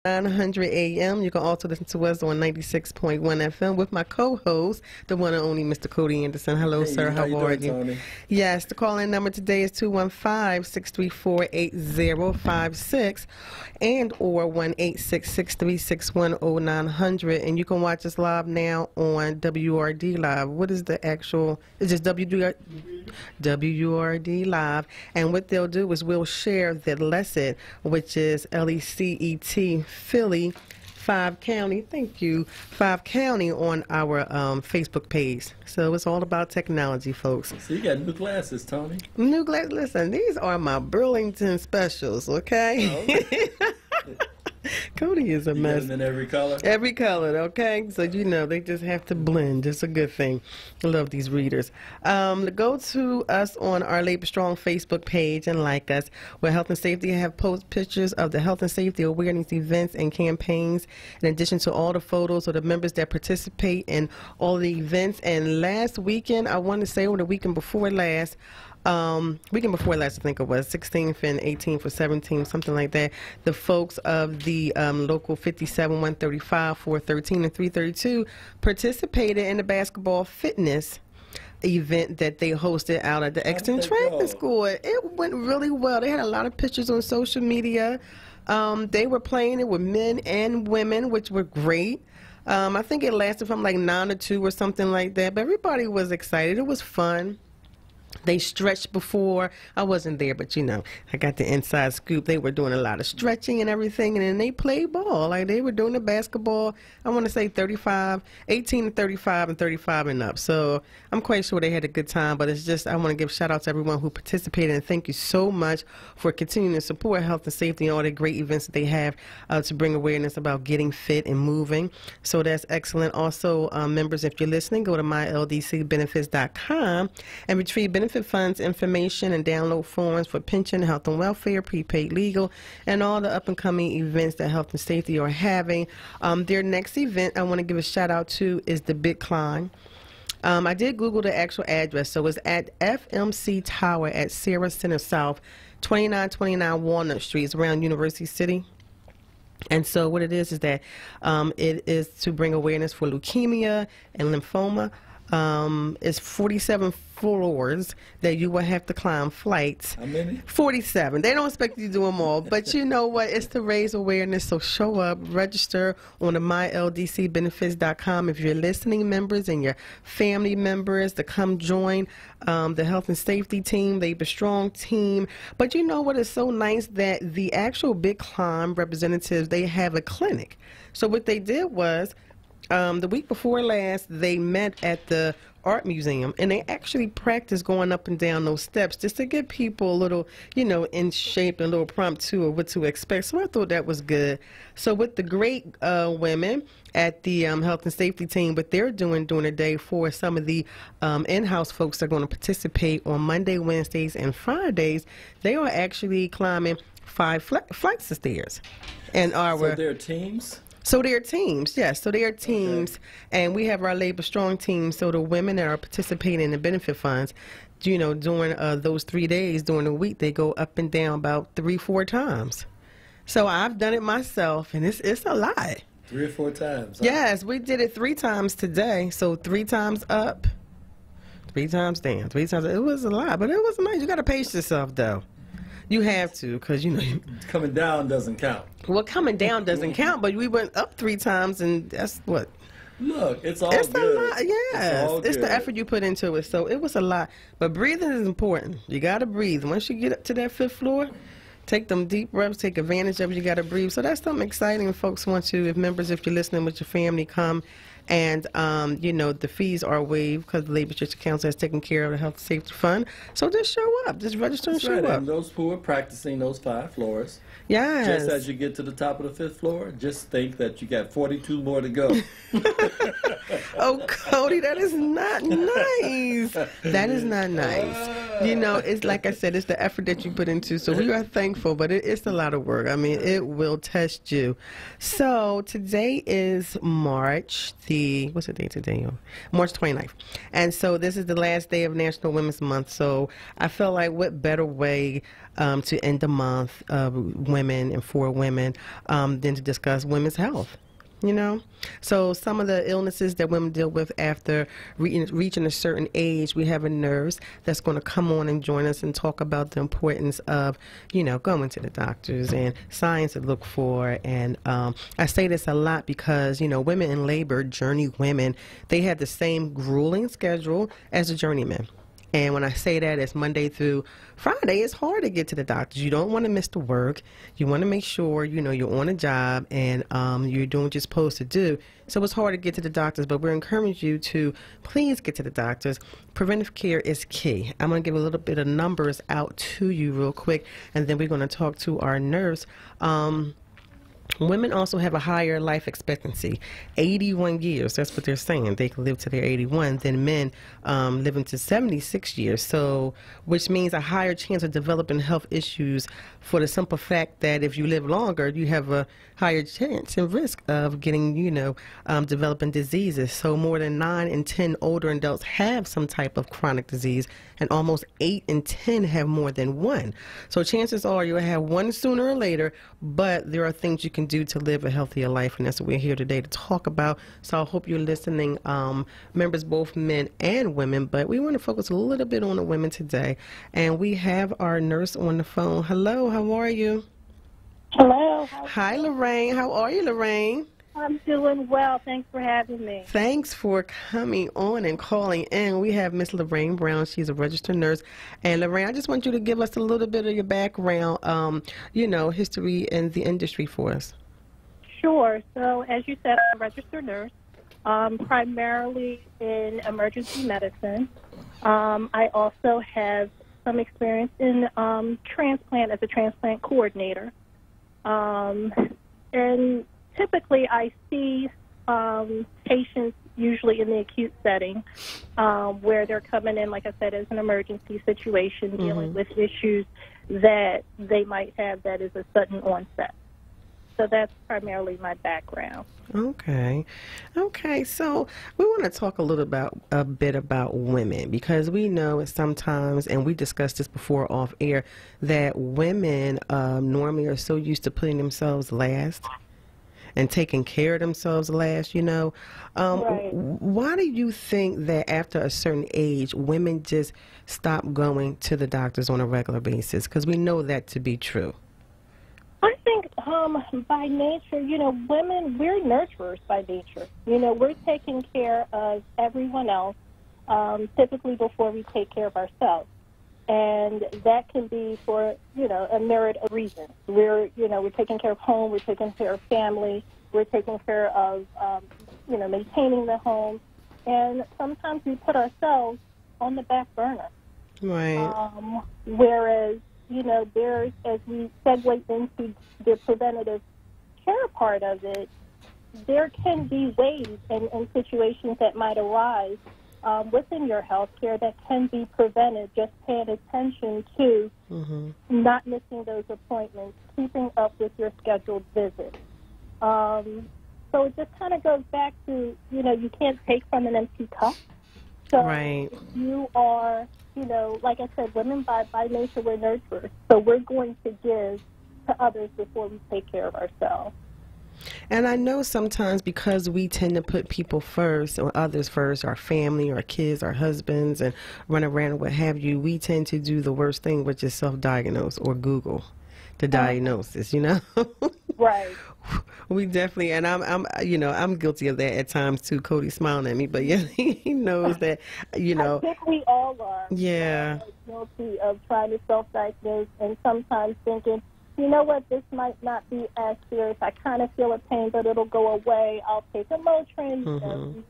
900 AM. You can also listen to us on 96.1 FM with my co-host, the one and only Mr. Cody Anderson. Hello, sir. How are you? Tony? Yes, the call-in number today is 215-634-8056 and or 1-866-361-0900. And you can watch us live now on WRD Live. What is the actual? It's just WRD Live. And what they'll do is we'll share the lesson, which is LECET Philly 5 County, thank you, 5 County on our Facebook page. So it's all about technology, folks. So you got new glasses, Tony. New glasses. Listen, these are my Burlington specials, okay? Oh, okay. Cody is a You mess. got them in every color? Every color, okay? So, you know, they just have to blend. It's a good thing. I love these readers. Go to us on our Labor Strong Facebook page and like us. Where Health and Safety have post pictures of the health and safety awareness events and campaigns, in addition to all the photos of the members that participate in all the events. And last weekend, I want to say, or the weekend before last, I think it was 16th and 18th or 17th, something like that. The folks of the local 57, 135, 413, and 332 participated in the basketball fitness event that they hosted out at the Exton Training School. It went really well. They had a lot of pictures on social media. They were playing it with men and women, which were great. I think it lasted from like 9 to 2 or something like that. But everybody was excited. It was fun. They stretched before. I wasn't there, but you know, I got the inside scoop. They were doing a lot of stretching and everything, and then they played ball. Like, they were doing the basketball, I want to say 18 to 35 and 35 and up. So I'm quite sure they had a good time, but it's just, I want to give shout out to everyone who participated, and thank you so much for continuing to support health and safety and all the great events that they have to bring awareness about getting fit and moving. So that's excellent. Also, members, if you're listening, go to myldcbenefits.com and retrieve benefit funds information and download forms for pension, health and welfare, prepaid legal, and all the up-and-coming events that health and safety are having. Their next event I want to give a shout out to is the Big Climb. I did Google the actual address, so it's at FMC Tower at Sierra Center South, 2929 Walnut Street. It's around University City. And so what it is that it is to bring awareness for leukemia and lymphoma. It's 47 floors that you will have to climb flights. How many? 47. They don't expect you to do them all, but you know what? It's to raise awareness. So show up, register on the myldcbenefits.com if you're listening members and your family members to come join the health and safety team, the Strong team. But you know what is so nice that the actual Big Climb representatives, they have a clinic. So what they did was, the week before last, they met at the art museum, and they actually practiced going up and down those steps just to get people a little, you know, in shape, and a little prompt to of what to expect. So I thought that was good. So with the great women at the health and safety team, what they're doing during the day for some of the in-house folks that are going to participate on Monday, Wednesdays, and Fridays, they are actually climbing 5 flights of stairs. And so they're teams? So they are teams, yes. So they are teams, okay. And we have our Labor Strong team. So the women that are participating in the benefit funds, you know, during those 3 days during the week, they go up and down about 3-4 times. So I've done it myself, and it's a lot. 3 or 4 times? Huh? Yes, we did it 3 times today. So 3 times up, 3 times down, 3 times. It was a lot, but it was nice. You got to pace yourself, though. You have to, because, you know. Coming down doesn't count. Well, coming down doesn't count, but we went up 3 times, and that's what? Look, it's all good. It's a lot, yes. It's the effort you put into it, so it was a lot. But breathing is important. You got to breathe. Once you get up to that 5th floor, take them deep breaths, take advantage of it. You got to breathe. So that's something exciting. Folks want to, if you're listening with your family, come. And, you know, the fees are waived because the Labor District Council has taken care of the Health and Safety Fund. So just show up. Just register and show up. And those who are practicing those 5 floors, yes. Just as you get to the top of the 5th floor, just think that you got 42 more to go. Oh, Cody, that is not nice. That is not nice. You know, it's like I said, it's the effort that you put into. So we are thankful, but it's a lot of work. I mean, it will test you. So today is what's the date today? March 29th. And so this is the last day of National Women's Month. So I feel like what better way to end the month of women and for women than to discuss women's health. You know, so some of the illnesses that women deal with after reaching a certain age, we have a nurse that's going to come on and join us and talk about the importance of, you know, going to the doctors and signs to look for. And I say this a lot because, you know, women in labor, journey women, they have the same grueling schedule as the journeymen. And when I say that, it's Monday through Friday. It's hard to get to the doctors. You don't want to miss the work. You want to make sure, you know, you're on a job and you're doing what you're supposed to do. So it's hard to get to the doctors, but we encourage you to please get to the doctors. Preventive care is key. I'm going to give a little bit of numbers out to you real quick, and then we're going to talk to our nurse. Women also have a higher life expectancy, 81 years. That's what they're saying. They can live to their 81 than men living to 76 years. So, which means a higher chance of developing health issues for the simple fact that if you live longer, you have a higher chance and risk of getting, you know, developing diseases. So more than 9 in 10 older adults have some type of chronic disease, and almost 8 in 10 have more than one. So chances are you'll have one sooner or later, but there are things you can do to live a healthier life, and that's what we're here today to talk about. So I hope you're listening, members, both men and women, but we want to focus a little bit on the women today. And we have our nurse on the phone. Hello, how are you? Hello. Hi, Lorraine. How are you, Lorraine? I'm doing well. Thanks for having me. Thanks for coming on and calling in. We have Miss Lorraine Brown. She's a registered nurse. And Lorraine, I just want you to give us a little bit of your background, you know, history in the industry for us. Sure. So, as you said, I'm a registered nurse, primarily in emergency medicine. I also have some experience in transplant as a transplant coordinator. And typically I see patients usually in the acute setting where they're coming in, like I said, as an emergency situation, dealing with issues that they might have that is a sudden onset. So that's primarily my background. Okay. So we want to talk a bit about women, because we know sometimes, and we discussed this before off air, that women normally are so used to putting themselves last and taking care of themselves last, you know. Right. Why do you think that after a certain age, women just stop going to the doctors on a regular basis? Because we know that to be true. I think by nature, you know, women, we're nurturers by nature. You know, we're taking care of everyone else, typically before we take care of ourselves. And that can be for, you know, a myriad of reasons. We're taking care of home, we're taking care of family, we're taking care of, maintaining the home. And sometimes we put ourselves on the back burner. Right. Whereas, you know, there's, as we segue into the preventative care part of it, there can be ways and situations that might arise within your health care that can be prevented, just paying attention to not missing those appointments, keeping up with your scheduled visits. So it just kind of goes back to, you know, you can't take from an empty cup. So right. You are, you know, like I said, women by nature, we're nurturers. So we're going to give to others before we take care of ourselves. And I know sometimes because we tend to put people first or others first, our family, our kids, our husbands, and run around and what have you, we tend to do the worst thing, which is self-diagnose or Google the diagnosis, you know? Right. We definitely, and I'm guilty of that at times too. Cody's smiling at me, but yeah, he knows that, you know. I think we all are. Yeah. Guilty of trying to self-diagnose and sometimes thinking, you know what, this might not be as serious. I kind of feel a pain, but it'll go away. I'll take a Motrin.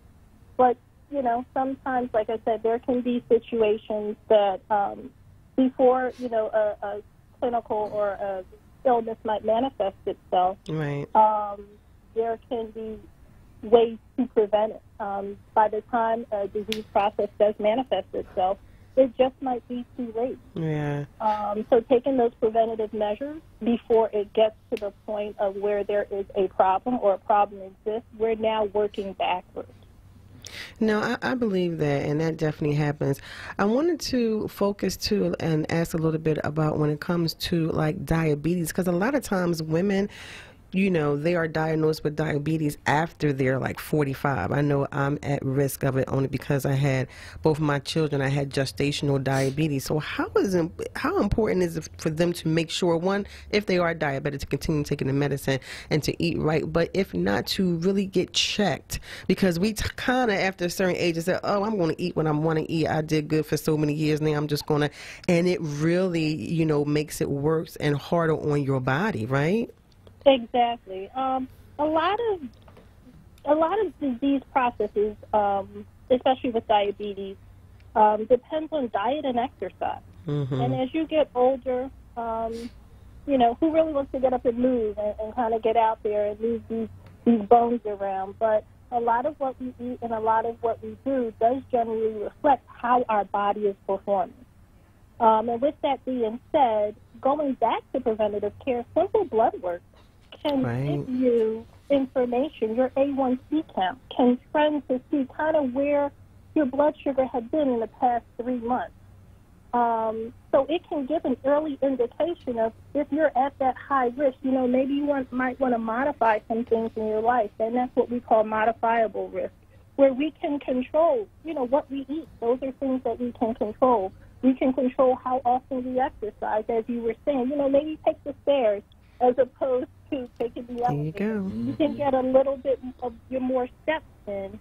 But, you know, sometimes, like I said, there can be situations that before, you know, a clinical or a illness might manifest itself, right. There can be ways to prevent it. By the time a disease process does manifest itself, it just might be too late. Yeah. So taking those preventative measures before it gets to the point of where there is a problem or a problem exists, we're now working backwards. No, I believe that, and that definitely happens. I wanted to focus too and ask a little bit about when it comes to like diabetes, because a lot of times women, you know, they are diagnosed with diabetes after they're like 45. I know I'm at risk of it only because I had both my children. I had gestational diabetes. So how important is it for them to make sure, one, if they are diabetic, to continue taking the medicine and to eat right, but if not, to really get checked? Because we kind of, after a certain age, say, oh, I'm going to eat what I want to eat. I did good for so many years, now I'm just going to, and it really, you know, makes it worse and harder on your body, right? Exactly. A lot of disease processes, especially with diabetes, depends on diet and exercise. Mm-hmm. And as you get older, you know, who really wants to get up and move and kind of get out there and move these bones around? But a lot of what we eat and a lot of what we do does generally reflect how our body is performing. And with that being said, going back to preventative care, simple blood work can give you information. Your A1C count can trend to see kind of where your blood sugar had been in the past 3 months. So it can give an early indication of if you're at that high risk. You know, maybe you might want to modify some things in your life, and that's what we call modifiable risk, where we can control, you know, what we eat. Those are things that we can control. We can control how often we exercise, as you were saying. You know, maybe take the stairs as opposed to taking the elevator. There you go. You can get a little bit of your more steps in.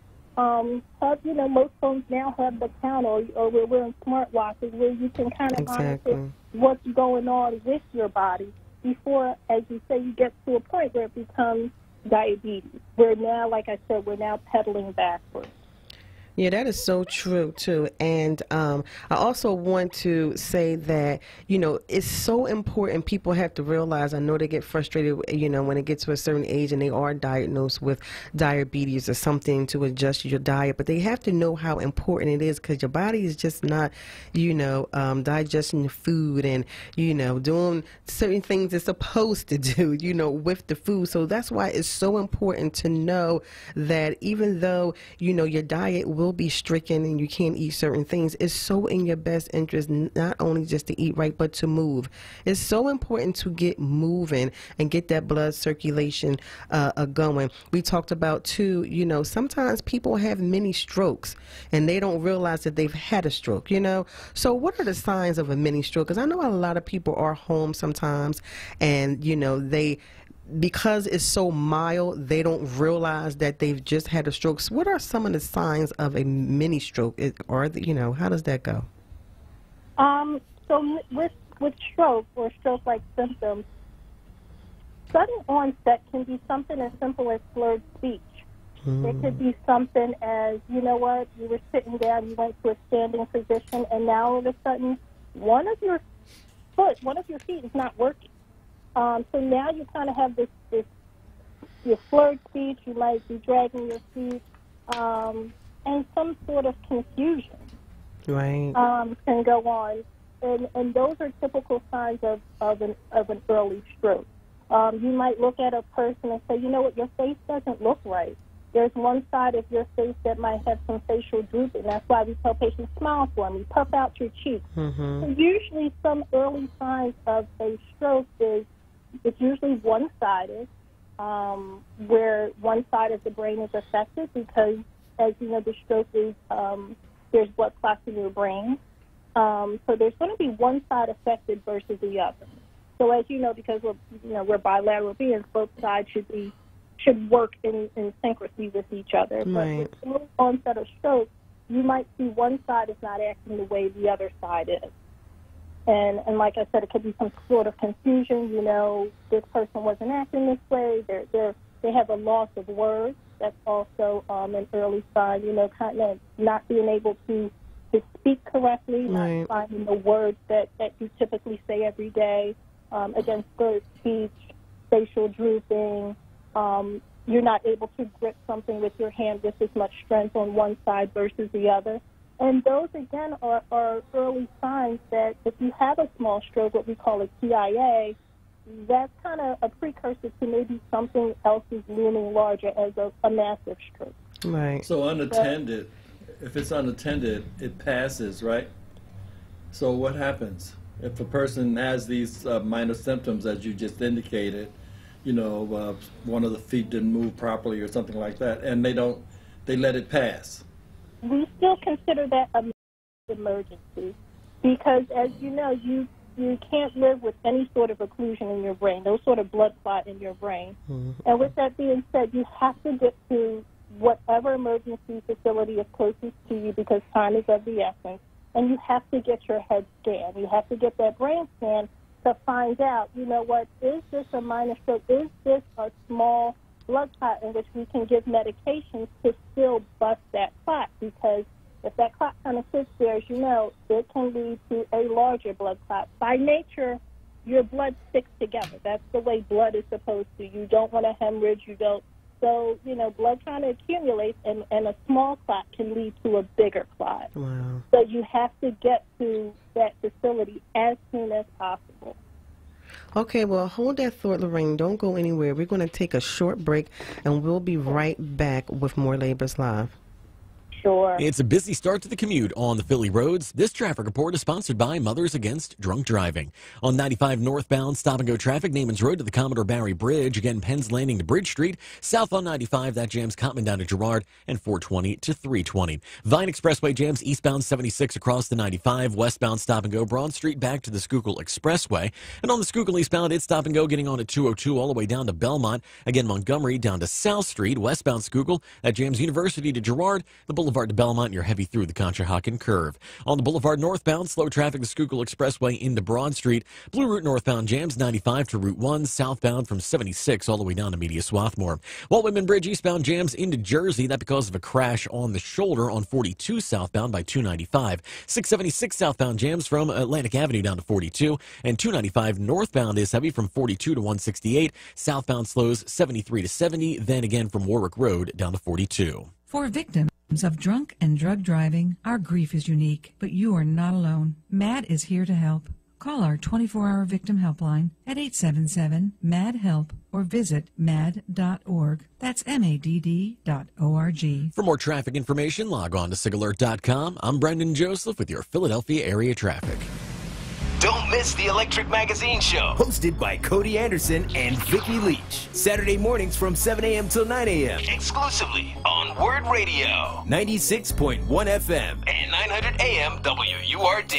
You know, most phones now have the count, or we're wearing smartwatches where you can kind of monitor what's going on with your body before, as you say, you get to a point where it becomes diabetes. We're now, like I said, we're now pedaling backwards. Yeah, that is so true, too. And I also want to say that, you know, it's so important. People have to realize, I know they get frustrated, you know, when it gets to a certain age and they are diagnosed with diabetes or something to adjust your diet. But they have to know how important it is, because your body is just not, you know, digesting food and, you know, doing certain things it's supposed to do, you know, with the food. So that's why it's so important to know that even though, you know, your diet will be stricken and you can't eat certain things, it's so in your best interest not only just to eat right, but to move. It's so important to get moving and get that blood circulation going. We talked about too, you know, sometimes people have mini strokes and they don't realize that they've had a stroke, you know. So what are the signs of a mini stroke? Because I know a lot of people are home sometimes and, you know, because it's so mild, they don't realize that they've just had a stroke. So what are some of the signs of a mini stroke? You know, how does that go? So with stroke or stroke-like symptoms, sudden onset can be something as simple as slurred speech. It could be something as, you know what, you were sitting down, you went to a standing position, and now all of a sudden one of your feet is not working. So now you kind of have this your slurred speech, you might be dragging your feet, and some sort of confusion can go on. And those are typical signs of an early stroke. You might look at a person and say, you know what, your face doesn't look right. There's one side of your face that might have some facial drooping. That's why we tell patients, smile for me, puff out your cheeks. So usually some early signs of a stroke it's usually one-sided, where one side of the brain is affected because, as you know, the stroke is there's blood clots in your brain. So there's going to be one side affected versus the other. So as you know, because we're bilateral beings, both sides should work in synchrony with each other. Right. But with onset of stroke, you might see one side is not acting the way the other side is. And like I said, it could be some sort of confusion. You know, this person wasn't acting this way. They have a loss of words. That's also an early sign. You know, kind of not being able to speak correctly, not finding the words that you typically say every day. Again, slurred speech, facial drooping. You're not able to grip something with your hand with as much strength on one side versus the other. And those, again, are early signs that if you have a small stroke, what we call a TIA, that's kind of a precursor to maybe something else is looming larger as a massive stroke. Right. So unattended, if it's unattended, it passes, right? So what happens if a person has these minor symptoms, as you just indicated, one of the feet didn't move properly or something like that, and they let it pass? We still consider that an emergency because, as you know, you can't live with any sort of occlusion in your brain, no sort of blood clot in your brain. Mm-hmm. And with that being said, you have to get to whatever emergency facility is closest to you because time is of the essence, and you have to get your head scanned. You have to get that brain scan to find out, is this a minor stroke? Is this a small blood clot in which we can give medications to still bust that clot? Because if that clot kind of sits there, as you know, it can lead to a larger blood clot. By nature, your blood sticks together. That's the way blood is supposed to. You don't want to hemorrhage. You don't. So, blood trying to accumulate, and a small clot can lead to a bigger clot. Wow. So you have to get to that facility as soon as possible. Okay, well, hold that thought, Lorraine. Don't go anywhere. We're going to take a short break, and we'll be right back with more Labors Live. Sure. It's a busy start to the commute on the Philly roads. This traffic report is sponsored by Mothers Against Drunk Driving. On 95 northbound, stop-and-go traffic, Naaman's Road to the Commodore Barry Bridge. Again, Penn's Landing to Bridge Street. South on 95, that jams Cottman down to Girard, and 420 to 320. Vine Expressway jams eastbound 76 across the 95. Westbound stop-and-go Broad Street back to the Schuylkill Expressway. And on the Schuylkill eastbound, it's stop-and-go getting on at 202 all the way down to Belmont. Again, Montgomery down to South Street. Westbound Schuylkill, that jams University to Girard. The Boulevard to Belmont, and you're heavy through the Conshohocken curve. On the Boulevard northbound, slow traffic to Schuylkill Expressway into Broad Street. Blue Route northbound jams 95 to Route 1, southbound from 76 all the way down to Media Swarthmore. Walt Whitman Bridge eastbound jams into Jersey. That because of a crash on the shoulder on 42 southbound by 295. 676 southbound jams from Atlantic Avenue down to 42. And 295 northbound is heavy from 42 to 168. Southbound slows 73 to 70. Then again from Warwick Road down to 42. For victims of drunk and drug driving, our grief is unique, but you are not alone. MAD is here to help. Call our 24-hour victim helpline at 877-MAD-HELP or visit mad.org. That's MADD.org. For more traffic information, log on to SIGAlert.com. I'm Brendan Joseph with your Philadelphia area traffic. Don't miss the Electric Magazine Show, hosted by Cody Anderson and Vicki Leach. Saturday mornings from 7 a.m. till 9 a.m. Exclusively on onWURD Radio. 96.1 FM and 900 AM WURD.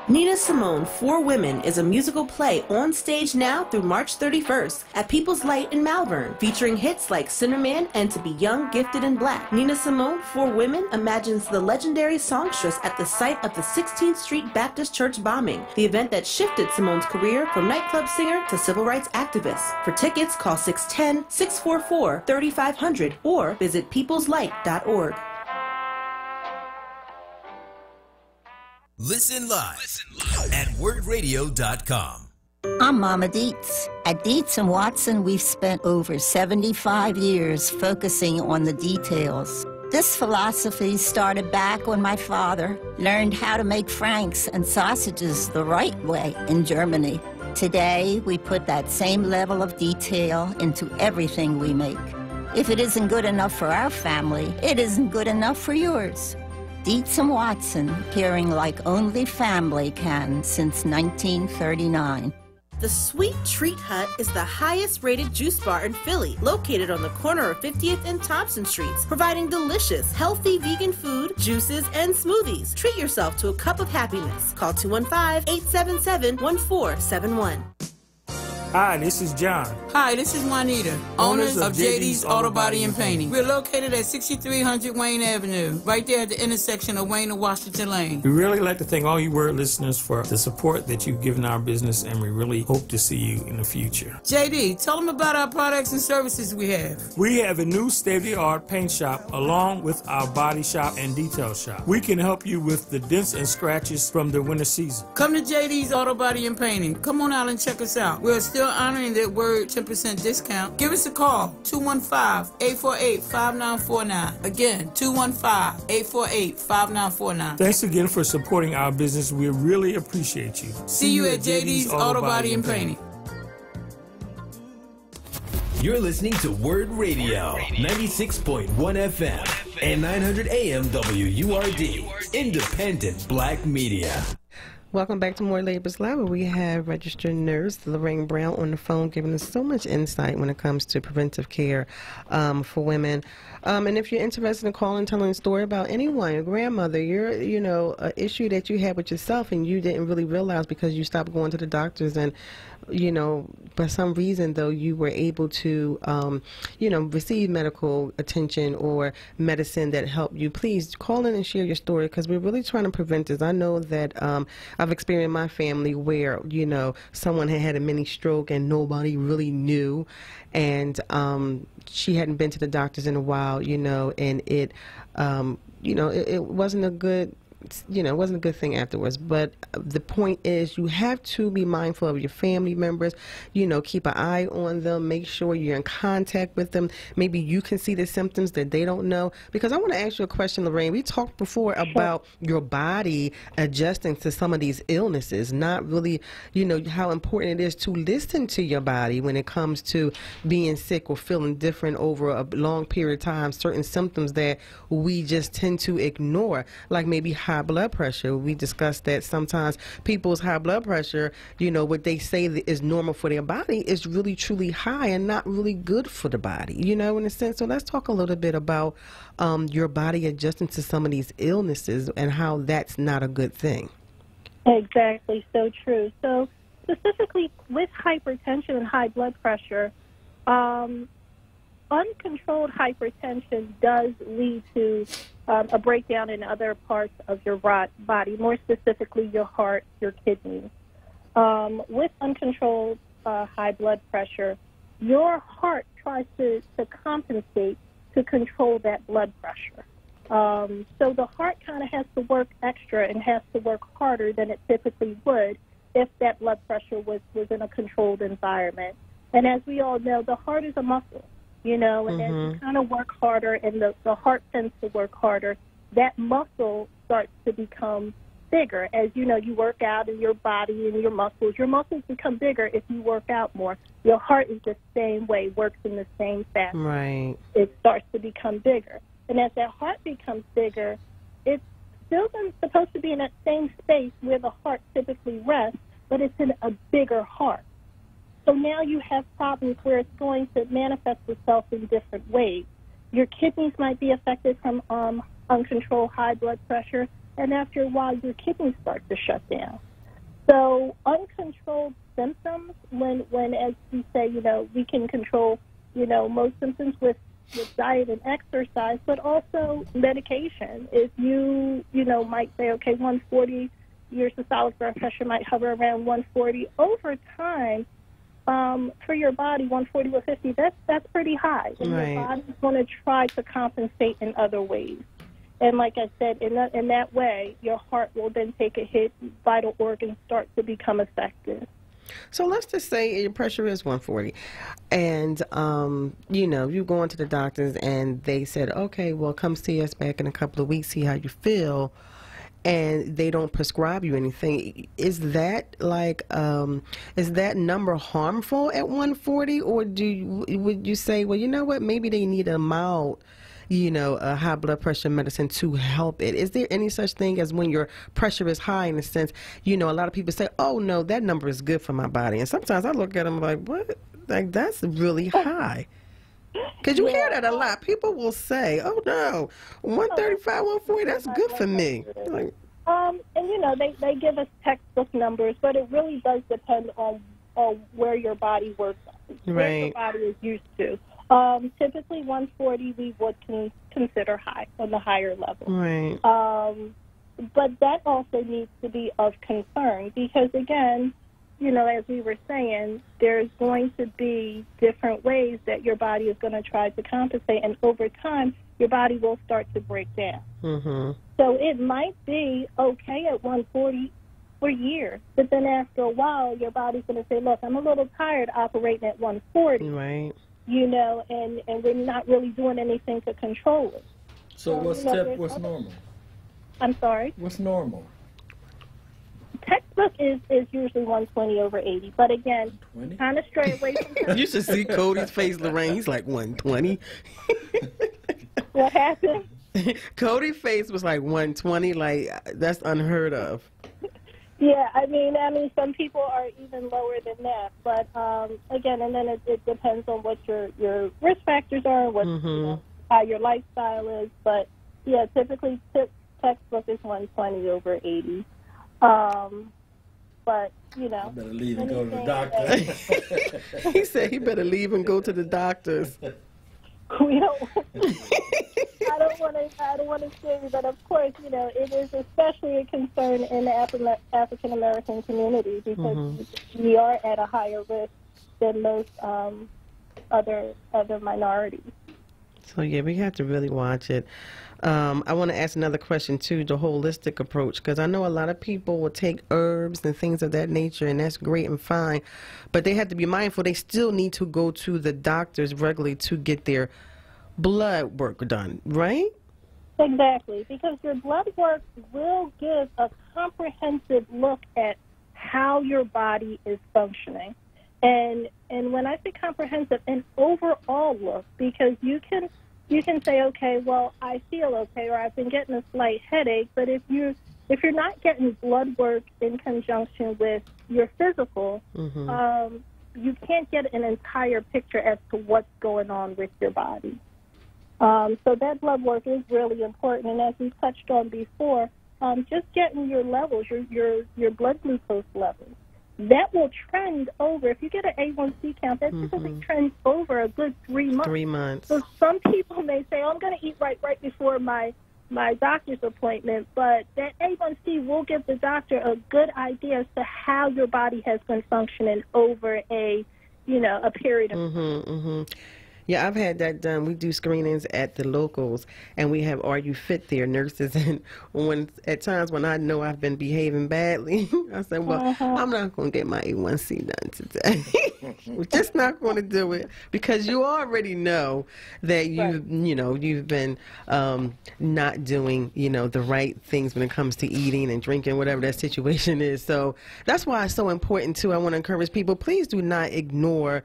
Nina Simone, For Women, is a musical play on stage now through March 31st at People's Light in Malvern, featuring hits like Sinnerman and To Be Young, Gifted, and Black. Nina Simone, For Women, imagines the legendary songstress at the site of the 16th Street Baptist Church bombing, the event that shifted Simone's career from nightclub singer to civil rights activist. For tickets, call 610-644-3500 or visit peopleslight.org. Listen live at wordradio.com. I'm Mama Dietz. At Dietz & Watson, we've spent over 75 years focusing on the details. This philosophy started back when my father learned how to make franks and sausages the right way in Germany. Today, we put that same level of detail into everything we make. If it isn't good enough for our family, it isn't good enough for yours. Dietz & Watson, caring like only family can since 1939. The Sweet Treat Hut is the highest-rated juice bar in Philly, located on the corner of 50th and Thompson Streets, providing delicious, healthy vegan food, juices, and smoothies. Treat yourself to a cup of happiness. Call 215-877-1471. Hi, this is John. Hi, this is Juanita, owners of JD's Auto Body and Painting. We're located at 6300 Wayne Avenue, right there at the intersection of Wayne and Washington Lane. We really like to thank all you WURD listeners for the support that you've given our business, and we really hope to see you in the future. JD, tell them about our products and services we have. We have a new state-of-the-art paint shop along with our body shop and detail shop. We can help you with the dents and scratches from the winter season. Come to JD's Auto Body and Painting. Come on out and check us out. We're still honoring that word 10% discount. Give us a call, 215-848-5949. Again, 215-848-5949. Thanks again for supporting our business. We really appreciate you. See you at JD's Auto Body and Painting. You're listening to Word Radio, 96.1 FM and 900 AM WURD, independent black media. Welcome back to More Labor's Lab, where we have registered nurse Lorraine Brown on the phone, giving us so much insight when it comes to preventive care for women. And if you're interested in calling, telling a story about anyone, your grandmother, your, an issue that you had with yourself and you didn't really realize because you stopped going to the doctors and, for some reason, though, you were able to, receive medical attention or medicine that helped you, please call in and share your story because we're really trying to prevent this. I know that I've experienced in my family where, someone had a mini stroke and nobody really knew, and she hadn't been to the doctors in a while, and it wasn't a good, it wasn't a good thing afterwards. But the point is, you have to be mindful of your family members, keep an eye on them, make sure you're in contact with them. Maybe you can see the symptoms that they don't know. Because I want to ask you a question, Lorraine. We talked before about your body adjusting to some of these illnesses, not really, how important it is to listen to your body when it comes to being sick or feeling different over a long period of time, certain symptoms that we just tend to ignore, like maybe high blood pressure. We discussed that sometimes people's high blood pressure, what they say is normal for their body is really truly high and not really good for the body, in a sense. So let's talk a little bit about your body adjusting to some of these illnesses and how that's not a good thing. Exactly, so true. So specifically with hypertension and high blood pressure, uncontrolled hypertension does lead to a breakdown in other parts of your body, more specifically your heart, your kidneys. With uncontrolled high blood pressure, your heart tries to compensate to control that blood pressure. So the heart kind of has to work extra and has to work harder than it typically would if that blood pressure was in a controlled environment. And as we all know, the heart is a muscle. And as you kind of work harder and the heart tends to work harder, that muscle starts to become bigger. As you work out in your body and your muscles become bigger if you work out more. Your heart is the same way, works in the same fashion. Right. It starts to become bigger. And as that heart becomes bigger, it's still supposed to be in that same space where the heart typically rests, but it's in a bigger heart. So now you have problems where it's going to manifest itself in different ways. Your kidneys might be affected from uncontrolled high blood pressure, and after a while your kidneys start to shut down. So uncontrolled symptoms, when as we say, we can control, most symptoms with diet and exercise, but also medication. If you, might say, okay, 140, your systolic blood pressure might hover around 140. Over time, for your body, 140 or 50, that's pretty high. And right. Your body's going to try to compensate in other ways. And like I said, in that way, your heart will then take a hit, vital organs start to become affected. So let's just say your pressure is 140 and, you go into the doctors and they said, okay, well, come see us back in a couple of weeks, see how you feel. And they don't prescribe you anything. Is that is that number harmful at 140, or would you say, well, you know what, maybe they need a mild, a high blood pressure medicine to help it? Is there any such thing as when your pressure is high, in a sense, a lot of people say, oh no, that number is good for my body, and sometimes I look at them like, what, like that's really high. Because you hear that a lot. People will say, oh, no, 135, 140, that's good for me. Like, and, they give us textbook numbers, but it really does depend on where your body works, where your body is used to. Typically, 140 we would consider high, on the higher level. Right. But that also needs to be of concern because, again, as we were saying, there's going to be different ways that your body is going to try to compensate, and over time, your body will start to break down. Mm-hmm. So it might be okay at 140 for years. But then after a while, your body's going to say, look, I'm a little tired operating at 140. Right. You know, and we're not really doing anything to control it. So what's normal? I'm sorry? What's normal? Textbook is usually 120 over 80. But again, kind of stray away from textbook. You should see Cody's face, Lorraine. He's like 120. What happened? Cody's face was like 120. Like, that's unheard of. Yeah, I mean, some people are even lower than that. But again, and then it depends on what your risk factors are, what you know, how your lifestyle is. But yeah, typically textbook is 120 over 80. But you know, better leave and go to the doctor. He said he better leave and go to the doctors. We don't. I don't want to say, but of course, you know, it is especially a concern in the African American community because we are at a higher risk than most other minorities. So yeah, we have to really watch it. I want to ask another question too, the holistic approach, because I know a lot of people will take herbs and things of that nature, and that's great and fine, but they have to be mindful. They still need to go to the doctors regularly to get their blood work done, right? Exactly, because your blood work will give a comprehensive look at how your body is functioning. And when I say comprehensive, an overall look, because you can say, okay, well, I feel okay, or I've been getting a slight headache, but if you're not getting blood work in conjunction with your physical, you can't get an entire picture as to what's going on with your body. So that blood work is really important, and as we touched on before, just getting your levels, your blood glucose levels, that will trend over. If you get an A1C count, that typically trends over a good 3 months. 3 months. So some people may say, oh, I'm going to eat right before my doctor's appointment, but that A1C will give the doctor a good idea as to how your body has been functioning over a period of time. Yeah, I've had that done. We do screenings at the locals, and we have Are You Fit there nurses. And at times when I know I've been behaving badly, I say, well, I'm not going to get my A1C done today. We're just not going to do it, because you already know that you've been not doing the right things when it comes to eating and drinking, whatever that situation is. So that's why it's so important too. I want to encourage people, please do not ignore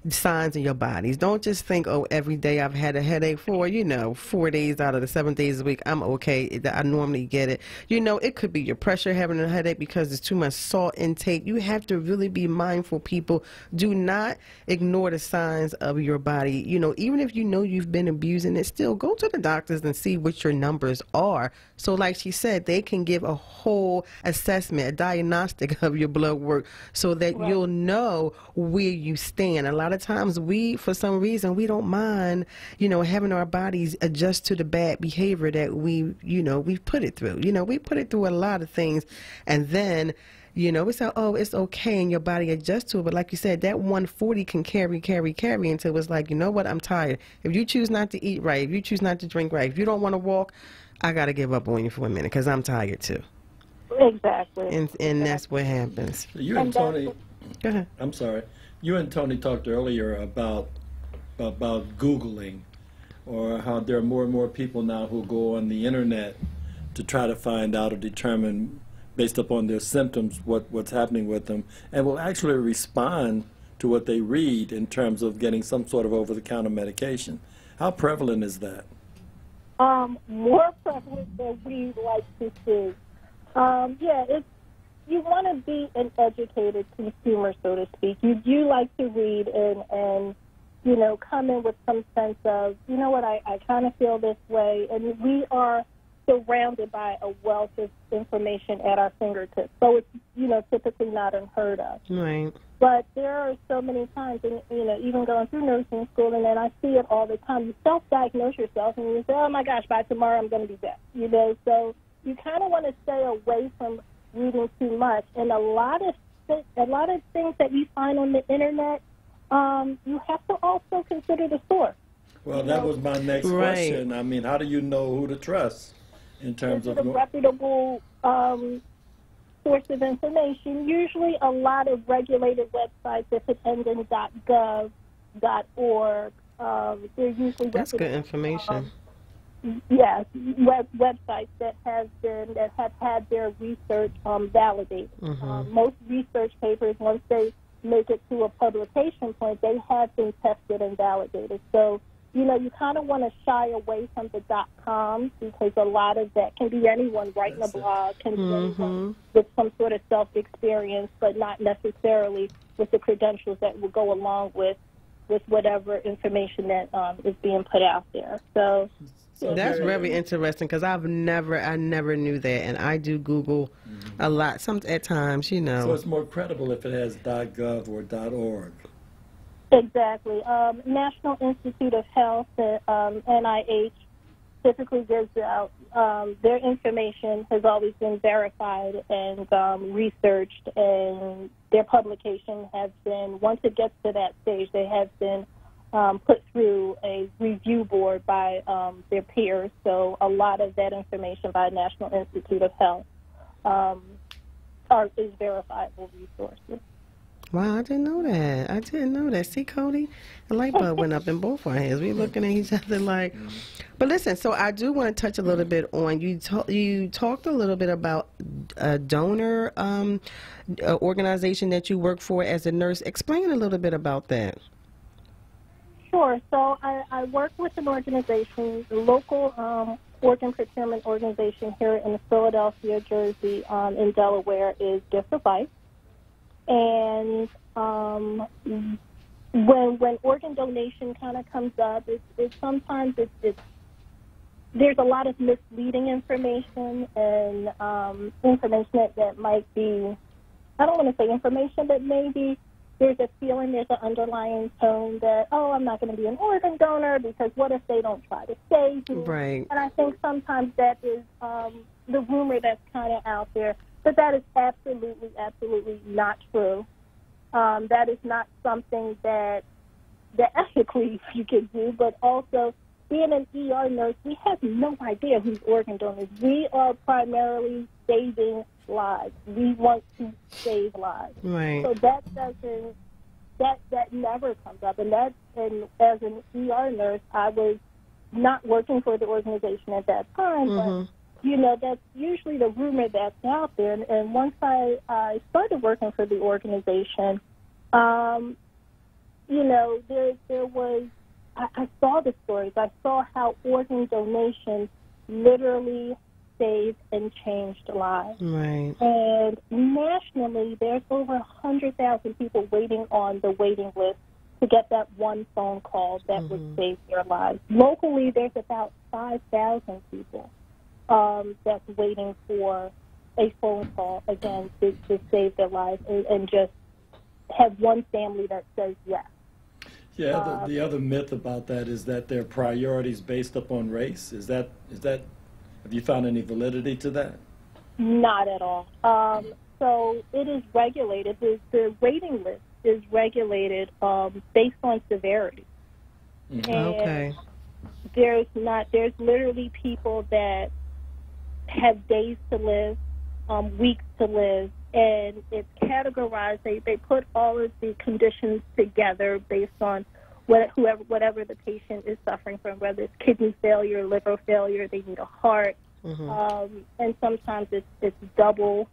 signs in your bodies. Don't just think, oh, every day I've had a headache for 4 days out of the 7 days a week, I'm okay, I normally get it. It could be your pressure having a headache because there's too much salt intake. You have to really be mindful, people. Do not ignore the signs of your body. Even if you've been abusing it, still go to the doctors and see what your numbers are. So like she said, they can give a whole assessment, a diagnostic of your blood work, so that you'll know where you stand. A lot of times for some reason, we don't mind, having our bodies adjust to the bad behavior that we've put it through. We put it through a lot of things, and then we say, oh, it's okay, and your body adjusts to it. But like you said, that 140 can carry until it's like, you know what, I'm tired. If you choose not to eat right, if you choose not to drink right, if you don't want to walk, I got to give up on you for a minute because I'm tired too. Exactly. And that's what happens. You and Tony, go ahead. I'm sorry. You and Tony talked earlier about Googling, or how there are more and more people now who go on the internet to try to find out or determine, based upon their symptoms, what's happening with them, and will actually respond to what they read in terms of getting some sort of over-the-counter medication. How prevalent is that? More prevalent than we like to see. You want to be an educated consumer, so to speak. You do like to read and come in with some sense of, I kind of feel this way. And we are surrounded by a wealth of information at our fingertips. So it's, typically not unheard of. Right. But there are so many times, and even going through nursing school, and then I see it all the time. You self-diagnose yourself, and you say, "Oh my gosh, by tomorrow I'm going to be dead." So you kind of want to stay away from reading too much. And a lot of things that you find on the internet, you have to also consider the source. Well, that was my next question. I mean, how do you know who to trust in terms of a reputable source of information. Usually a lot of regulated websites, if it ends in .gov, .org, they're usually That's good information. Yes, websites that have had their research validated. Most research papers, once they make it to a publication point, they have been tested and validated. So, you know, you kind of want to shy away from the .com, because a lot of that can be anyone writing a blog, can be anyone with some sort of self-experience, but not necessarily with the credentials that will go along with whatever information that is being put out there. So that's very interesting, because I never knew that, and I do Google a lot. At times, you know. So it's more credible if it has .gov or .org. Exactly. National Institute of Health, NIH, typically gives out their information has always been verified and researched, and their publication has been, once it gets to that stage, they have been put through a review board by their peers. So a lot of that information by National Institute of Health is verifiable resources. Wow, I didn't know that. See, Cody, the light bulb went up in both our hands. We're looking at each other like. But listen, so I do want to touch a little bit on, you talked a little bit about a donor organization that you work for as a nurse. Explain a little bit about that. Sure. So I work with an organization, the local organ procurement organization here in Philadelphia, Jersey, in Delaware, is Gift of Life. And when organ donation kind of comes up, sometimes there's a lot of misleading information and information that might be, I don't want to say information, but maybe there's a feeling, there's an underlying tone that, oh, I'm not going to be an organ donor because what if they don't try to save me? Right. And I think sometimes that is the rumor that's kind of out there. But that is absolutely, absolutely not true. That is not something that ethically you can do, but also being an ER nurse, we have no idea who's organ donors. We are primarily saving lives. We want to save lives. Right. So that never comes up. And as an ER nurse, I was not working for the organization at that time, but you know, that's usually the rumor that's out there. And once I started working for the organization, you know, there was, I saw the stories. I saw how organ donation literally saved and changed lives. Right. And nationally, there's over 100,000 people waiting on the waiting list to get that one phone call that would save their lives. Locally, there's about 5,000 people that's waiting for a phone call, again, to save their lives and just have one family that says yes. Yeah, the other myth about that is that there are priorities based upon race. Is that have you found any validity to that? Not at all. So it is regulated. The waiting list is regulated based on severity. And okay. There's literally people that have days to live, weeks to live, and it's categorized. They put all of the conditions together based on whatever the patient is suffering from, whether it's kidney failure, liver failure, they need a heart, and sometimes it's double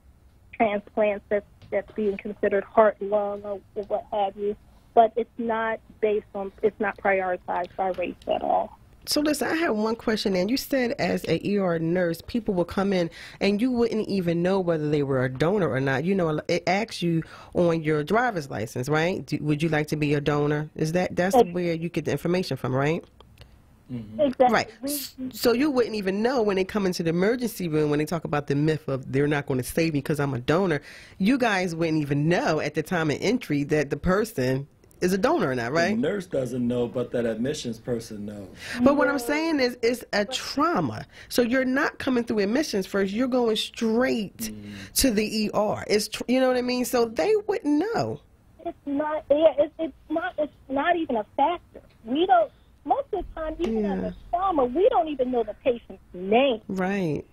transplants that's being considered heart, lung, or what have you. But it's not prioritized by race at all. So listen, I have one question, and you said as a ER nurse, people will come in and you wouldn't even know whether they were a donor or not. You know, it asks you on your driver's license, right? Would you like to be a donor? That's where you get the information from, right? Exactly. Right. So you wouldn't even know when they come into the emergency room, when they talk about the myth of they're not going to save me because I'm a donor. You guys wouldn't even know at the time of entry that the person is a donor or not, right? The nurse doesn't know, but that admissions person knows. But what I'm saying is it's a trauma. So you're not coming through admissions first. You're going straight to the ER. You know what I mean? So they wouldn't know. It's not. Yeah, it's not even a factor. We don't. Most of the time, even as a trauma, we don't even know the patient's name. Right.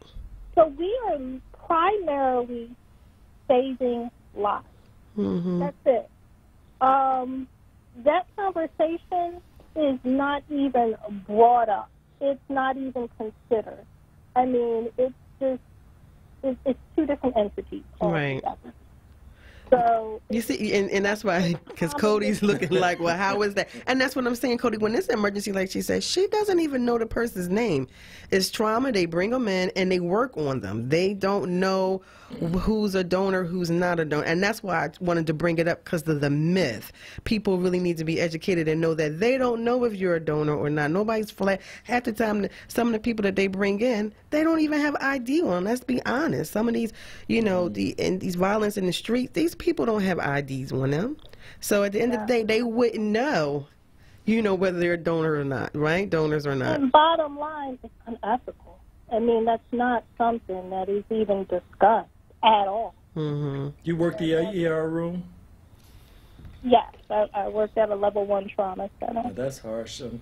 So we are primarily saving lives. Mm-hmm. That's it. That conversation is not even brought up. It's not even considered. I mean, it's just, it's two different entities altogether. Right. So you see, and that's why, because Cody's looking like, well, how is that? And that's what I'm saying, Cody. When it's an emergency, like she said, she doesn't even know the person's name. It's trauma. They bring them in and they work on them. They don't know who's a donor, who's not a donor, and that's why I wanted to bring it up, because of the myth. People really need to be educated and know that they don't know if you're a donor or not. Nobody's flat. Half the time, some of the people that they bring in, they don't even have ID on. Let's be honest. Some of these, these violence in the street, these people don't have IDs on them. So at the end of the day, they wouldn't know, whether they're a donor or not, right? Donors or not. And bottom line, it's unethical. I mean, that's not something that is even discussed at all. Mm-hmm. You work the ER room? Yes, I worked at a level 1 trauma center. Oh, that's harsh. Okay.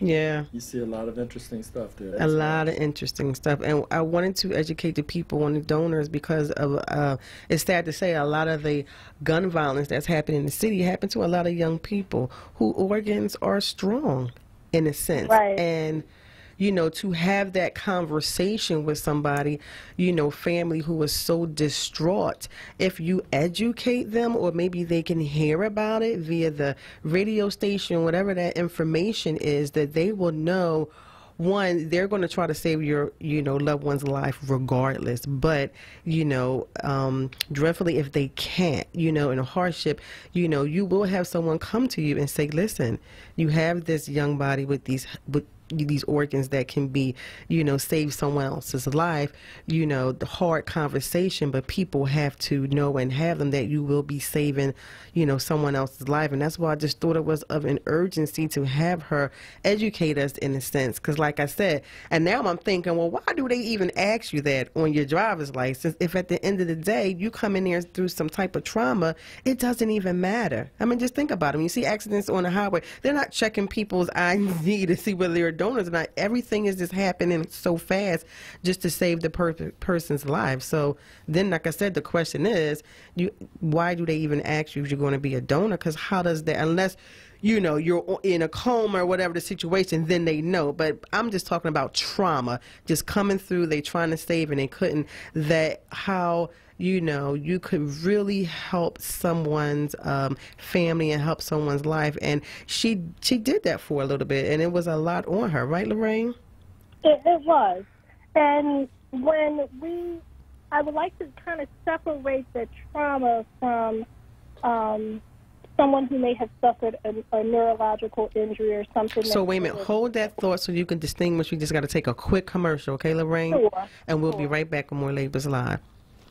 Yeah. You see a lot of interesting stuff there. A lot of interesting stuff. And I wanted to educate the people on the donors because of, it's sad to say, a lot of the gun violence that's happening in the city happened to a lot of young people whose organs are strong, in a sense. Right. And to have that conversation with somebody, family who is so distraught, if you educate them, or maybe they can hear about it via the radio station, whatever that information is, that they will know, one, they're going to try to save your, loved one's life regardless. But, dreadfully, if they can't, in a hardship, you will have someone come to you and say, listen, you have this young body with these organs that can be, save someone else's life, the hard conversation, but people have to know and have them that you will be saving, someone else's life. And that's why I just thought it was of an urgency to have her educate us, in a sense. Because like I said, and now I'm thinking, well, why do they even ask you that on your driver's license if at the end of the day you come in there through some type of trauma? It doesn't even matter. I mean, just think about it. When you see accidents on the highway, they're not checking people's ID to see whether they're donors or not. Everything is just happening so fast just to save the person's life. So then, like I said, the question is, why do they even ask you if you're going to be a donor? Because how does that, unless you're in a coma or whatever the situation, then they know. But I'm just talking about trauma just coming through. They trying to save and they couldn't. That how you could really help someone's family and help someone's life. And she did that for a little bit, and it was a lot on her, right, Lorraine? It was. And I would like to kind of separate the trauma from someone who may have suffered a neurological injury or something. So wait a minute, hold that thought so you can distinguish. We just got to take a quick commercial, okay, Lorraine? Sure. And we'll be right back with more Labors Live.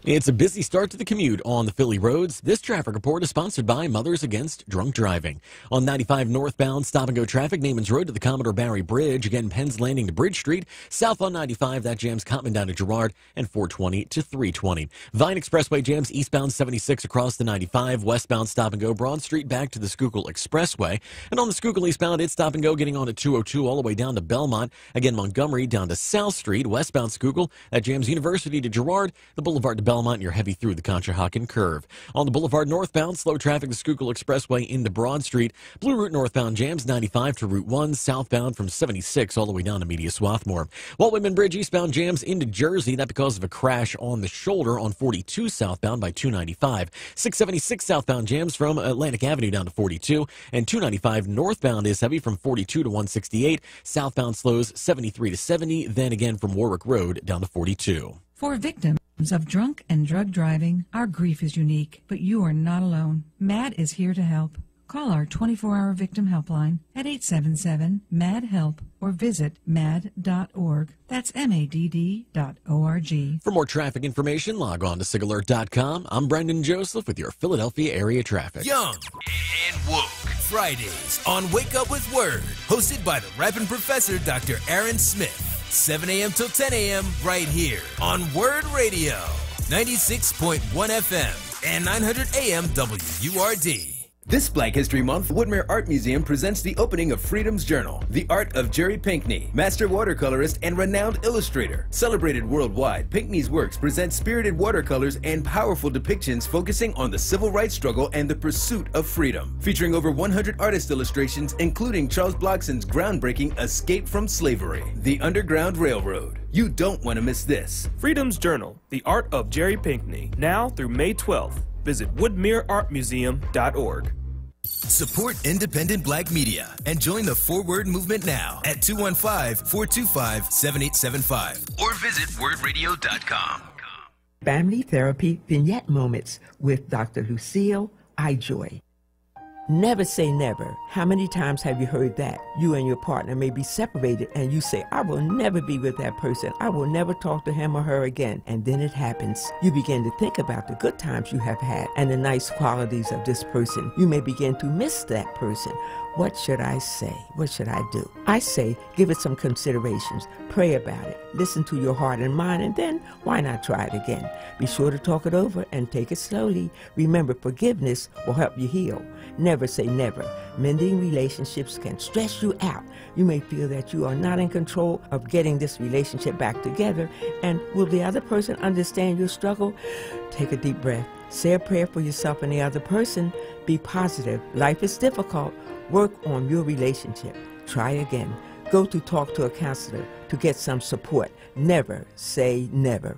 It's a busy start to the commute on the Philly roads. This traffic report is sponsored by Mothers Against Drunk Driving. On 95 northbound, stop-and-go traffic, Neiman's Road to the Commodore Barry Bridge. Again, Penn's Landing to Bridge Street. South on 95, that jams Cottman down to Girard, and 420 to 320. Vine Expressway jams eastbound 76 across the 95. Westbound stop-and-go Broad Street back to the Schuylkill Expressway. And on the Schuylkill eastbound, it's stop-and-go getting on to 202 all the way down to Belmont. Again, Montgomery down to South Street. Westbound Schuylkill, that jams University to Girard, the Boulevard to Belmont, and you're heavy through the Conshohocken curve. On the Boulevard northbound, slow traffic to Schuylkill Expressway into Broad Street. Blue Route northbound jams 95 to Route 1, southbound from 76 all the way down to Media Swarthmore. Walt Whitman Bridge eastbound jams into Jersey, that because of a crash on the shoulder on 42 southbound by 295. 676 southbound jams from Atlantic Avenue down to 42, and 295 northbound is heavy from 42 to 168. Southbound slows 73 to 70, then again from Warwick Road down to 42. For victims of drunk and drug driving, our grief is unique, but you are not alone. MAD is here to help. Call our 24-hour victim helpline at 877-MAD-HELP or visit mad.org. That's MADD.org. For more traffic information, log on to sigalert.com. I'm Brendan Joseph with your Philadelphia area traffic. Young and woke. Fridays on Wake Up with Word. Hosted by the rapping professor, Dr. Aaron Smith. 7 a.m. till 10 a.m. right here on Word Radio. 96.1 FM and 900 AM WURD. This Black History Month, Woodmere Art Museum presents the opening of Freedom's Journal, The Art of Jerry Pinkney, master watercolorist and renowned illustrator. Celebrated worldwide, Pinkney's works present spirited watercolors and powerful depictions focusing on the civil rights struggle and the pursuit of freedom. Featuring over 100 artist illustrations, including Charles Blockson's groundbreaking Escape from Slavery, The Underground Railroad. You don't want to miss this. Freedom's Journal, The Art of Jerry Pinkney, now through May 12th. Visit woodmereartmuseum.org. Support independent Black media and join the onWURD movement now at 215-425-7875 or visit wordradio.com. Family Therapy Vignette Moments with Dr. Lucille Ijoy. Never say never. How many times have you heard that? You and your partner may be separated and you say, I will never be with that person. I will never talk to him or her again. And then it happens. You begin to think about the good times you have had and the nice qualities of this person. You may begin to miss that person. What should I say? What should I do? I say, give it some considerations. Pray about it. Listen to your heart and mind, and then why not try it again? Be sure to talk it over and take it slowly. Remember, forgiveness will help you heal. Never say never. Mending relationships can stress you out. You may feel that you are not in control of getting this relationship back together. And will the other person understand your struggle? Take a deep breath. Say a prayer for yourself and the other person. Be positive. Life is difficult. Work on your relationship. Try again. Go to talk to a counselor to get some support. Never say never.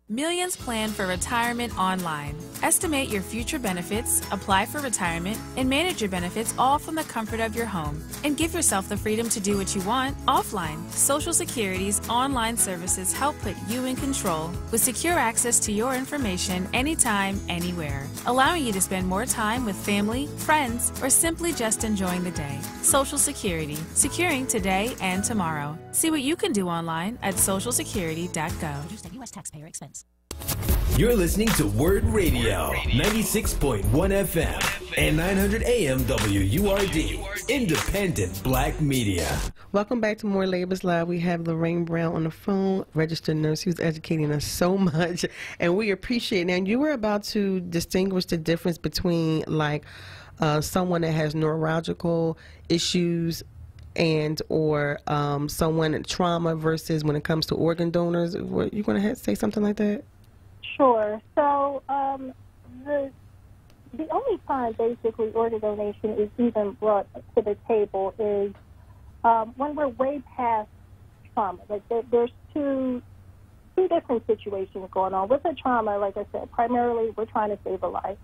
Millions plan for retirement online. Estimate your future benefits, apply for retirement, and manage your benefits all from the comfort of your home. And give yourself the freedom to do what you want offline. Social Security's online services help put you in control with secure access to your information anytime, anywhere, allowing you to spend more time with family, friends, or simply just enjoying the day. Social Security, securing today and tomorrow. See what you can do online at socialsecurity.gov. Produced at U.S. taxpayer expense. You're listening to Word Radio, 96.1 FM and 900 AM WURD, independent Black media. Welcome back to More Labors Live. We have Lorraine Brown on the phone, registered nurse who's educating us so much, and we appreciate it. Now, you were about to distinguish the difference between, like, someone that has neurological issues and or someone in trauma versus when it comes to organ donors. What, you going to say something like that? Sure. So the only time basically organ donation is even brought to the table is when we're way past trauma. Like there's two different situations going on. With the trauma, like I said, primarily we're trying to save a life.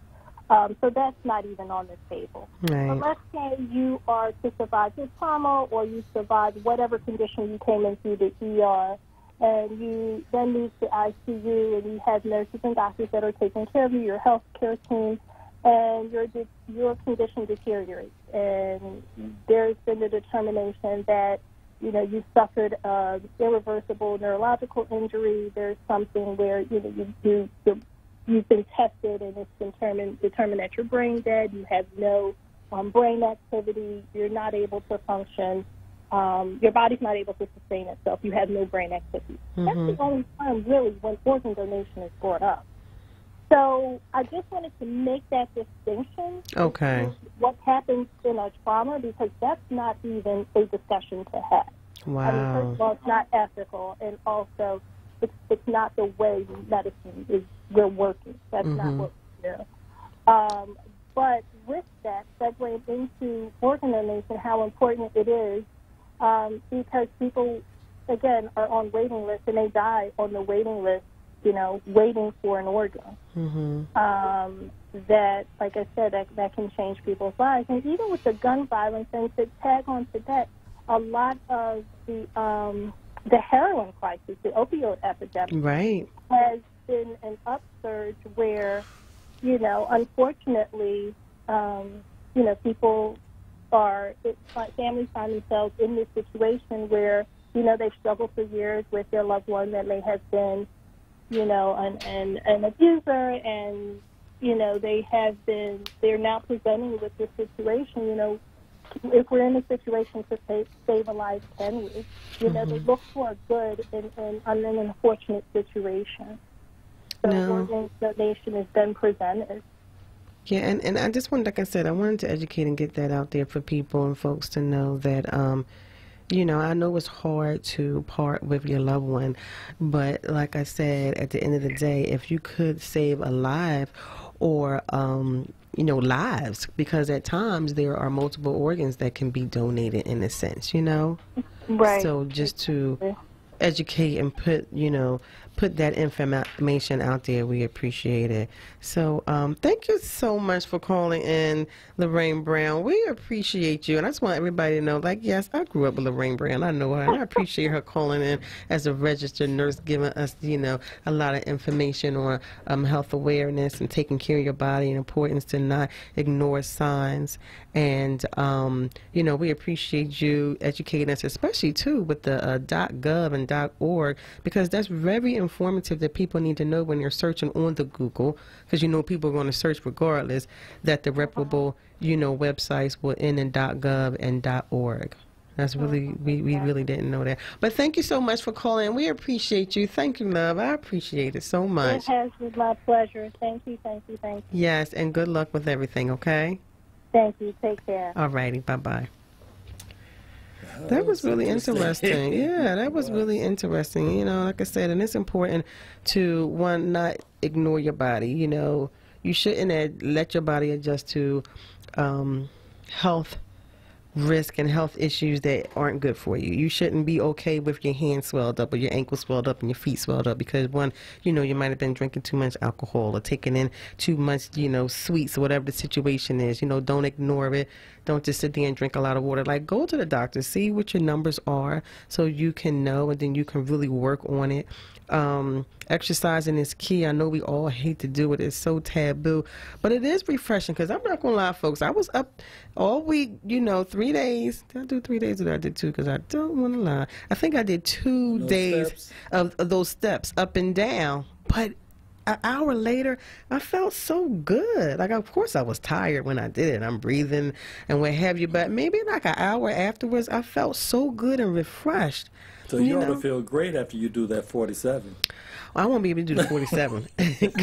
So that's not even on the table. Right. But let's say you are to survive your trauma or you survived whatever condition you came into the ER, and you then move to ICU and you have nurses and doctors that are taking care of you, your health care team, and your condition deteriorates. And there's been the determination that, you know, you suffered irreversible neurological injury. There's something where, you know, you've been tested and it's determined that you're brain dead, you have no brain activity, you're not able to function, your body's not able to sustain itself, you have no brain activity. Mm-hmm. That's the only time, really, when organ donation is brought up. So I just wanted to make that distinction. Okay. What happens in a trauma, because that's not even a discussion to have. Wow. I mean, first of all, it's not ethical, and also it's not the way medicine is we're working. That's not what we do. But with that, segueing into organ donation, how important it is, because people, again, are on waiting lists and they die on the waiting list, you know, waiting for an organ. That, like I said, that can change people's lives. And even with the gun violence, and to tag on to that, a lot of the heroin crisis, the opioid epidemic, right, has been an upsurge where, you know, unfortunately, you know, families find themselves in this situation where, you know, they've struggled for years with their loved one that may have been, you know, an abuser, and, you know, they're now presenting with this situation, you know, if we're in a situation to save a life, can we? You know, they look for a good in an unfortunate situation. So organ donation is then presented. Yeah, and I just wanted, like I said, I wanted to educate and get that out there for people and folks to know that, you know, I know it's hard to part with your loved one, but like I said, at the end of the day, if you could save a life or, you know, lives, because at times there are multiple organs that can be donated in a sense, you know? Right. So just to educate and put, you know, put that information out there, we appreciate it. So thank you so much for calling in, Lorraine Brown. We appreciate you, and I just want everybody to know, like, yes, I grew up with Lorraine Brown. I know her, and I appreciate her calling in as a registered nurse, giving us, you know, a lot of information on health awareness and taking care of your body and importance to not ignore signs. And you know, we appreciate you educating us, especially too with the .gov and .org, because that's very informative that people need to know when they're searching on the Google, because you know people are going to search regardless, that the reputable, you know, websites will end in .gov and .org. That's really, we really didn't know that. But thank you so much for calling. We appreciate you. Thank you, love. I appreciate it so much. It has been my pleasure. Thank you, thank you, thank you. Yes, and good luck with everything, okay? Thank you. Take care. All righty. Bye-bye. That was really interesting. Yeah, that was really interesting. You know, like I said, and it's important to, one, not ignore your body. You know, you shouldn't let your body adjust to health risk and health issues that aren't good for you. You shouldn't be okay with your hand swelled up or your ankle swelled up and your feet swelled up because, one, you know, you might have been drinking too much alcohol or taking in too much, you know, sweets or whatever the situation is. You know, don't ignore it. Don't just sit there and drink a lot of water. Like, go to the doctor, see what your numbers are so you can know, and then you can really work on it. Exercising is key. I know we all hate to do it. It's so taboo, but it is refreshing, because I'm not going to lie, folks. I was up all week, you know, 3 days. Did I do 3 days or did I do 2? Because I don't want to lie. I think I did 2 days of those steps up and down, but an hour later, I felt so good. Like, of course, I was tired when I did it. I'm breathing and what have you, but maybe like an hour afterwards, I felt so good and refreshed. So you ought to feel great after you do that 47. I won't be able to do the 47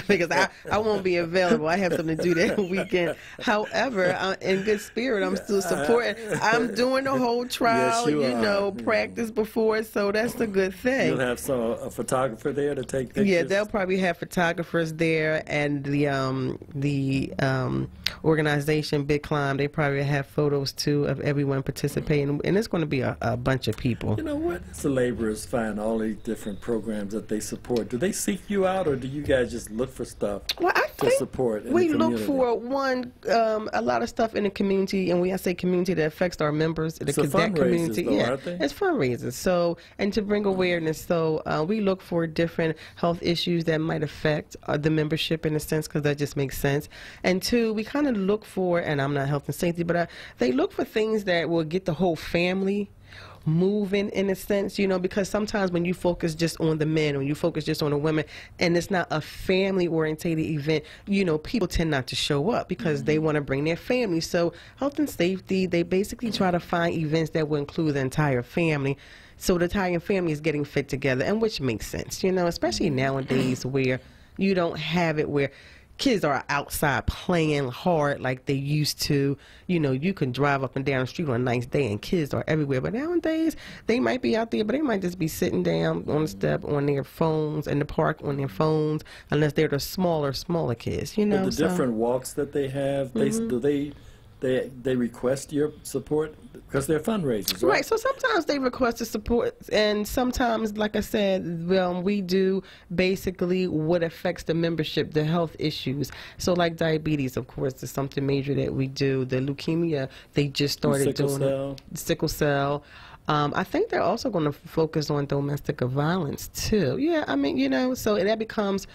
because I won't be available. I have something to do that weekend. However, in good spirit, I'm still supporting. I'm doing the whole trial, yes, you know, practice before, so that's a good thing. You'll have a photographer there to take pictures? Yeah, they'll probably have photographers there, and the organization Big Climb, they probably have photos too of everyone participating, and it's going to be a bunch of people. You know what? It's the laborers find all these different programs that they support. Do they seek you out, or do you guys just look for stuff to support in the community? We look for, one, a lot of stuff in the community, and when I say community, that affects our members. It's fundraisers, though, aren't they? It's fundraisers. So, and to bring awareness. So we look for different health issues that might affect the membership in a sense, because that just makes sense. And two, we kind of look for, and I'm not health and safety, but they look for things that will get the whole family moving in a sense, you know, because sometimes when you focus just on the men, when you focus just on the women, and it's not a family orientated event, you know, people tend not to show up because they want to bring their family. So health and safety, they basically try to find events that will include the entire family, so the entire family is getting fit together, and which makes sense, you know, especially nowadays where you don't have it where kids are outside playing hard like they used to. You know, you can drive up and down the street on a nice day and kids are everywhere. But nowadays, they might be out there, but they might just be sitting down on the step on their phones, in the park on their phones, unless they're the smaller kids, you know. But the different walks that they have, they request your support because they're fundraisers, right? Right. So sometimes they request the support, and sometimes, like I said, we do basically what affects the membership, the health issues. So like diabetes, of course, is something major that we do. The leukemia, they just started doing sickle cell. I think they're also going to focus on domestic violence too. Yeah, I mean, you know, so that becomes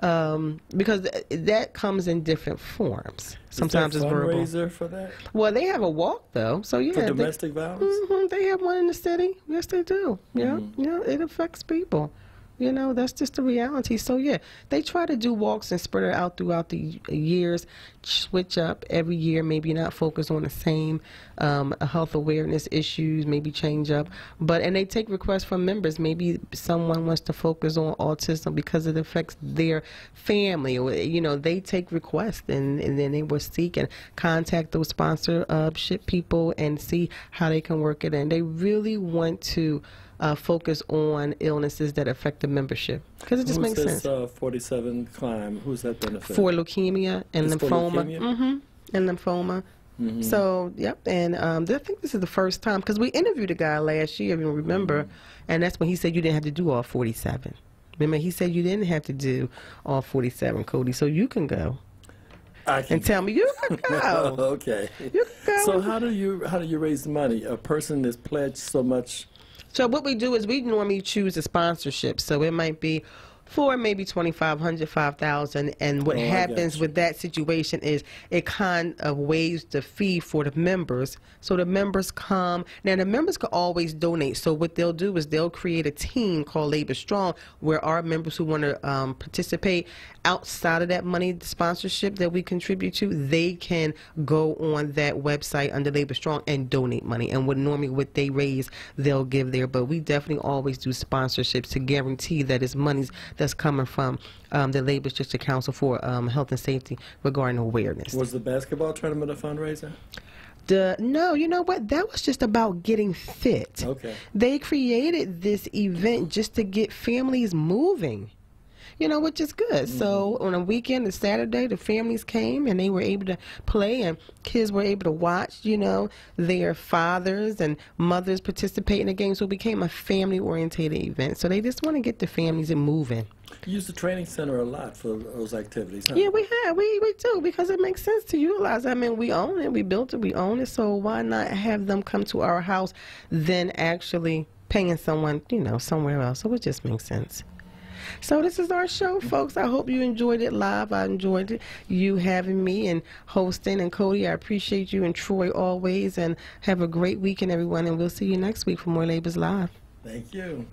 because that comes in different forms. Sometimes it's verbal. Is there a fundraiser for that? Well, they have a walk though, so yeah. For domestic violence? They have one in the city. Yes, they do. Yeah, yeah, it affects people. You know, that's just the reality. So, yeah, they try to do walks and spread it out throughout the years, switch up every year, maybe not focus on the same health awareness issues, maybe change up. And they take requests from members. Maybe someone wants to focus on autism because it affects their family. Or, you know, they take requests, and then they will seek and contact those sponsorship people and see how they can work it in. They really want to focus on illnesses that affect the membership because it just makes sense. 47 climb, who's that benefit? For leukemia and lymphoma. And lymphoma. So, yep. And I think this is the first time because we interviewed a guy last year, if you remember, and that's when he said you didn't have to do all 47. Remember, he said you didn't have to do all 47, Cody, so you can go. And tell me you can go. Okay. You can go. So how do you raise the money? A person is pledged so much. So what we do is we normally choose a sponsorship. So it might be for maybe $2,500, $5,000, and what happens with that situation is it kind of waives the fee for the members. So the members come. Now the members can always donate. So what they'll do is they'll create a team called Labor Strong, where our members who want to participate outside of that money sponsorship that we contribute to, they can go on that website under Labor Strong and donate money. And what they raise, they'll give there. But we definitely always do sponsorships to guarantee that it's monies that's coming from the Labor District Council for Health and Safety regarding awareness. Was the basketball tournament a fundraiser? No, you know what? That was just about getting fit. Okay. They created this event just to get families moving. You know, which is good. So on a weekend, a Saturday, the families came and they were able to play, and kids were able to watch, you know, their fathers and mothers participate in the game. So it became a family-orientated event. So they just want to get the families moving. You use the training center a lot for those activities, huh? Yeah, we do, because it makes sense to utilize. I mean, we own it, we built it, we own it. So why not have them come to our house than actually paying someone, you know, somewhere else? So it just makes sense. So this is our show, folks. I hope you enjoyed it live. I enjoyed it, you having me and hosting. And Cody, I appreciate you, and Troy always. And have a great weekend, everyone. And we'll see you next week for more Labors Live. Thank you.